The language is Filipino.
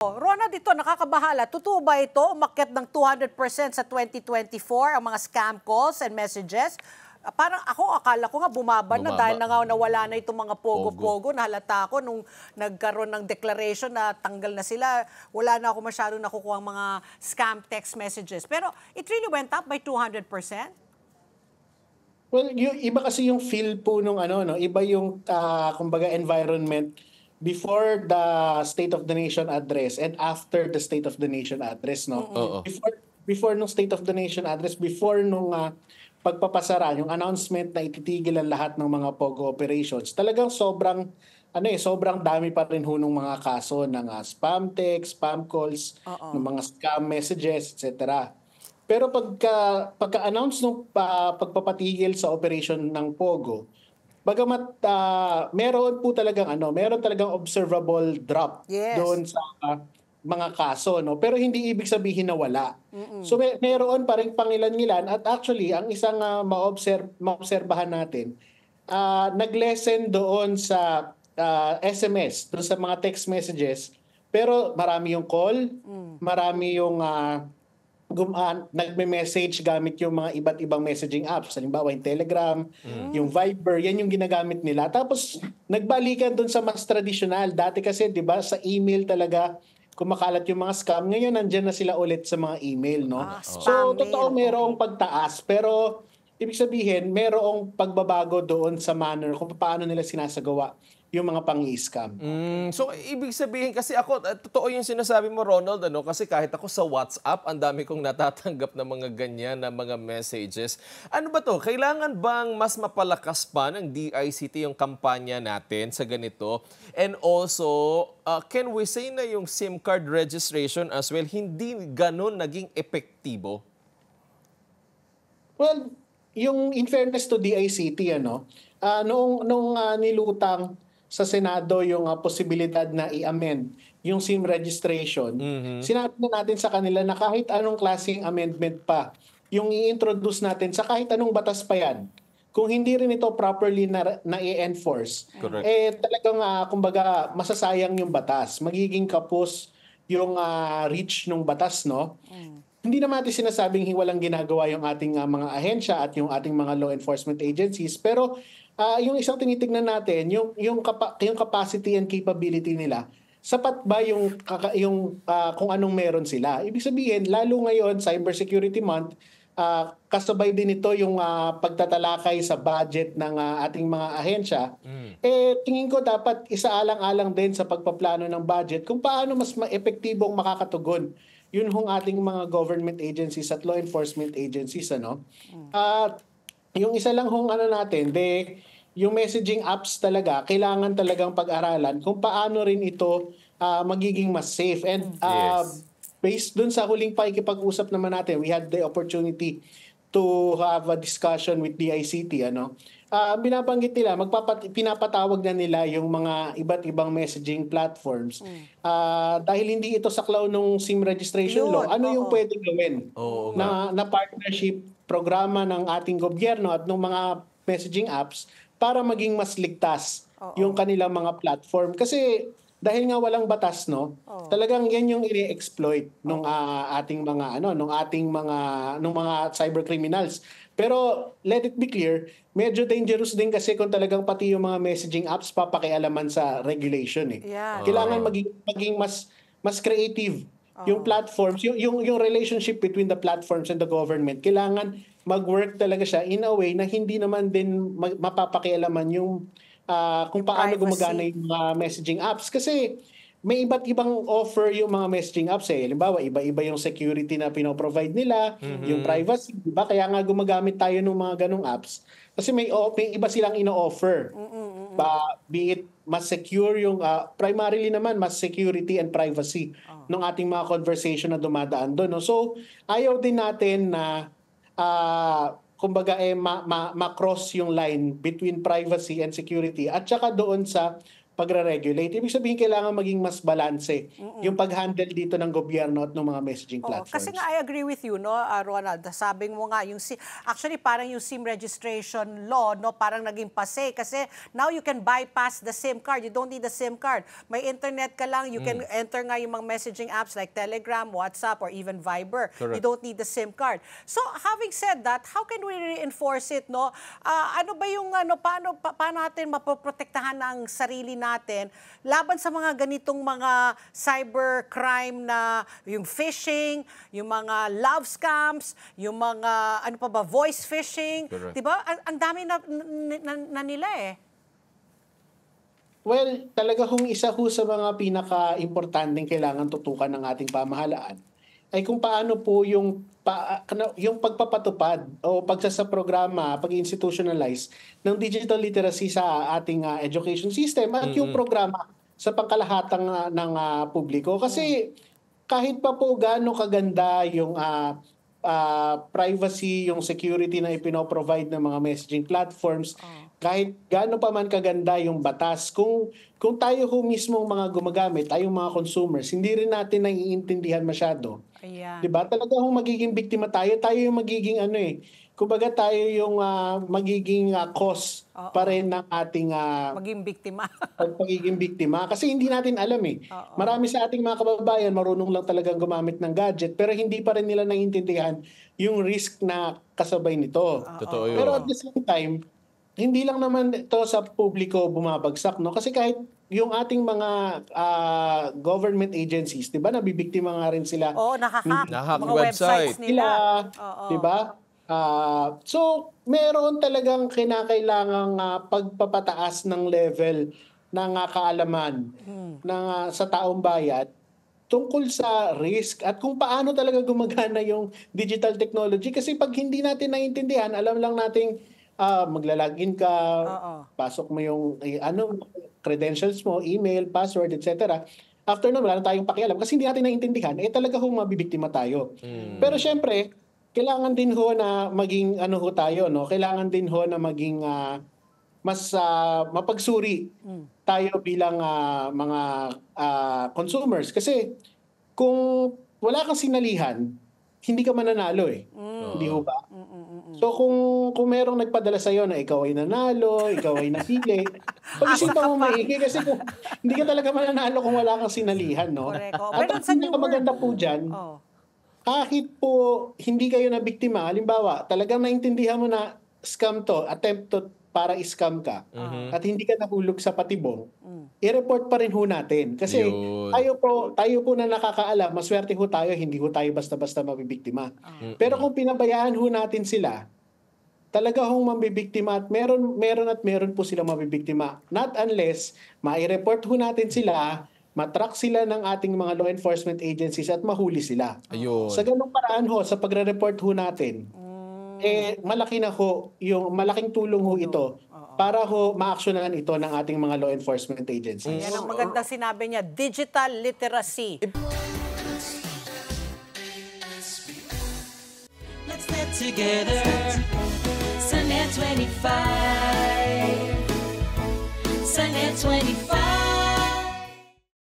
Ronald, ito nakakabahala. Totoo ba ito? Umakyat ng 200% sa 2024 ang mga scam calls and messages? Parang akala ko nga bumaba na dahil na nga nawala na itong mga pogo-pogo. Nahalata ako nung nagkaroon ng declaration na tanggal na sila. Wala na ako masyadong nakukuha ang mga scam text messages. Pero it really went up by 200%? Well, iba kasi yung feel po nung iba yung kumbaga environment before the State of the Nation address and after the State of the Nation address, no? Before nung State of the Nation address, before nung pagpapasara, yung announcement na ititigil ang lahat ng mga POGO operations, talagang sobrang dami pa rin nung mga kaso ng spam text, spam calls, ng mga scam messages, etc. Pero pagka-announce nung pagpapatigil sa operation ng POGO, bagamat meron talagang observable drop doon sa mga kaso, no? Pero hindi ibig sabihin na wala. So meron pa rin pangilan-ngilan at actually ang isang maobserbahan natin, nag-lessen doon sa SMS, doon sa mga text messages, pero marami yung call, marami yung nagme-message gamit yung mga iba't ibang messaging apps. Halimbawa yung Telegram, yung Viber, yan yung ginagamit nila. Tapos nagbalikan doon sa mas traditional. Dati kasi 'di ba sa email talaga kumakalat yung mga scam. Ngayon nandiyan na sila ulit sa mga email, no? So totoo merong pagtaas, pero ibig sabihin merong pagbabago doon sa manner kung paano nila sinasagawa yung mga pang-i-scam. So, ibig sabihin, kasi ako, totoo yung sinasabi mo, Ronald, kasi kahit ako sa WhatsApp, ang dami kong natatanggap na mga ganyan, na mga messages. Ano ba to? Kailangan bang mas mapalakas pa ng DICT yung kampanya natin sa ganito? And also, can we say na yung SIM card registration as well, hindi ganun naging epektibo? Well, yung in fairness to DICT, noong nilutang sa Senado yung posibilidad na i-amend yung SIM registration, sinabi na natin sa kanila na kahit anong klaseng amendment pa yung i-introduce natin sa kahit anong batas pa yan, kung hindi rin ito properly na i-enforce, talagang kumbaga masasayang yung batas, magiging kapos yung reach ng batas, no? Hindi naman natin sinasabing walang ginagawa yung ating mga ahensya at yung ating mga law enforcement agencies, pero yung isang tinitingnan natin, yung capacity and capability nila, sapat ba yung kung anong meron sila? Ibig sabihin, lalo ngayon, Cybersecurity Month, kasabay din ito yung pagtatalakay sa budget ng ating mga ahensya. Tingin ko dapat isaalang-alang din sa pagpaplano ng budget kung paano mas ma-epektibong makakatugon yun hong ating mga government agencies at law enforcement agencies, yung isa lang natin, yung messaging apps talaga, kailangan talagang pag-aralan kung paano rin ito magiging mas safe. And based dun sa huling pakikipag-usap naman natin, we had the opportunity to have a discussion with DICT, binabanggit nila, pinapatawag na nila yung mga iba't ibang messaging platforms. Dahil hindi ito saklaw ng SIM registration law, ano yung pwedeng gawin na partnership programa ng ating gobyerno at ng mga messaging apps para maging mas ligtas yung kanilang mga platform. Kasi dahil nga walang batas, talagang yan yung i-exploit nung ating mga nung mga cyber criminals. Pero let it be clear, medyo dangerous din kasi kung talagang pati yung mga messaging apps papakialaman sa regulation Kailangan maging mas creative yung platforms, yung relationship between the platforms and the government. Kailangan mag-work talaga siya in a way na hindi naman din mapapakialaman yung kung paano gumagana yung mga messaging apps. Kasi may iba't ibang offer yung mga messaging apps. Halimbawa, iba-iba yung security na pinoprovide nila, yung privacy. Diba? Kaya nga gumagamit tayo ng mga ganong apps. Kasi may iba silang ino-offer. Be it mas secure yung, primarily naman, mas security and privacy ng ating mga conversation na dumadaan doon. So, ayaw din natin na kumbaga ma-cross yung line between privacy and security at saka doon sa pagre-regulate. Ibig sabihin, kailangan maging mas balanse yung pag-handle dito ng gobyerno at ng mga messaging Oo, platforms. kasi nga I agree with you, no, Ronald. Sabi mo nga, actually parang yung SIM registration law, no, parang naging pase kasi now you can bypass the SIM card. You don't need the SIM card. May internet ka lang, you can enter nga yung mga messaging apps like Telegram, WhatsApp, or even Viber. Correct. You don't need the SIM card. So having said that, how can we reinforce it, no? Ano ba yung paano natin mapoprotektahan ang sarili natin laban sa mga ganitong mga cybercrime na yung phishing, yung mga love scams, yung mga voice phishing, Correct. 'di ba? Ang dami na nila eh. Well, talaga kung isa ho sa mga pinaka-importanteng kailangan tutukan ng ating pamahalaan ay kung paano po yung pagpapatupad o pagsasaprograma, pag-institutionalize ng digital literacy sa ating education system at yung programa sa pangkalahatang ng publiko. Kasi kahit pa po gaano kaganda yung privacy, yung security na ipinoprovide ng mga messaging platforms, kahit gaano pa man kaganda yung batas, kung tayo ho mismong mga gumagamit, tayong mga consumers, hindi rin natin naiintindihan masyado. Ayan. 'Di ba? Talaga hong magiging biktima tayo yung magiging kumbaga tayo yung magiging cause pa rin ng ating Maging biktima. pagiging biktima kasi hindi natin alam eh. Marami sa ating mga kababayan marunong lang talagang gumamit ng gadget pero hindi pa rin nila naiintindihan yung risk na kasabay nito. Totoo yun. Pero at the same time, hindi lang naman ito sa publiko bumabagsak, no? Kasi kahit yung ating mga government agencies, 'di ba, nabibiktima nga rin sila. Oo, nakahack. Nahack Mga website websites nila. Oo. 'Di ba? So, meron talagang kinakailangang pagpapataas ng level ng kaalaman ng sa taong bayan tungkol sa risk at kung paano talaga gumagana yung digital technology. Kasi pag hindi natin naiintindihan, alam lang nating maglalagin ka, pasok mo yung credentials mo, email, password, etc. After nun, wala na tayong pakialam kasi hindi natin naiintindihan, talaga mabibiktima tayo. Pero syempre, kailangan din ho na maging tayo, no? Kailangan din ho na maging mas mapagsuri tayo bilang mga consumers. Kasi kung wala kang sinalihan, hindi ka mananalo eh. Hindi ho ba? So kung merong nagpadala sa iyo na ikaw ay nanalo, ikaw ay napili, pag-isipan mo maigi kasi kung hindi ka talaga mananalo kung wala kang sinalihan, no? Correct. At ang maganda po diyan, kahit po hindi kayo na biktima, halimbawa, talagang naintindihan mo na scam to, attempt to para i-scam ka, at hindi ka nahulog sa patibong, i-report pa rin ho natin. Kasi tayo po na nakakaalam, maswerte ho tayo, hindi ho tayo basta-basta mabibiktima. Pero kung pinabayaan ho natin sila, talaga hong mabibiktima at meron po silang mabibiktima. Not unless mai-report ho natin sila, matrack sila ng ating mga law enforcement agencies at mahuli sila. Ayun. Sa ganung paraan ho, sa pagre-report ho natin, malaking tulong ho ito para ho ma-actionan ito ng ating mga law enforcement agencies. Yan ang magandang sinabi niya, digital literacy. Let's get together, Sunnet 25. Sunnet 25.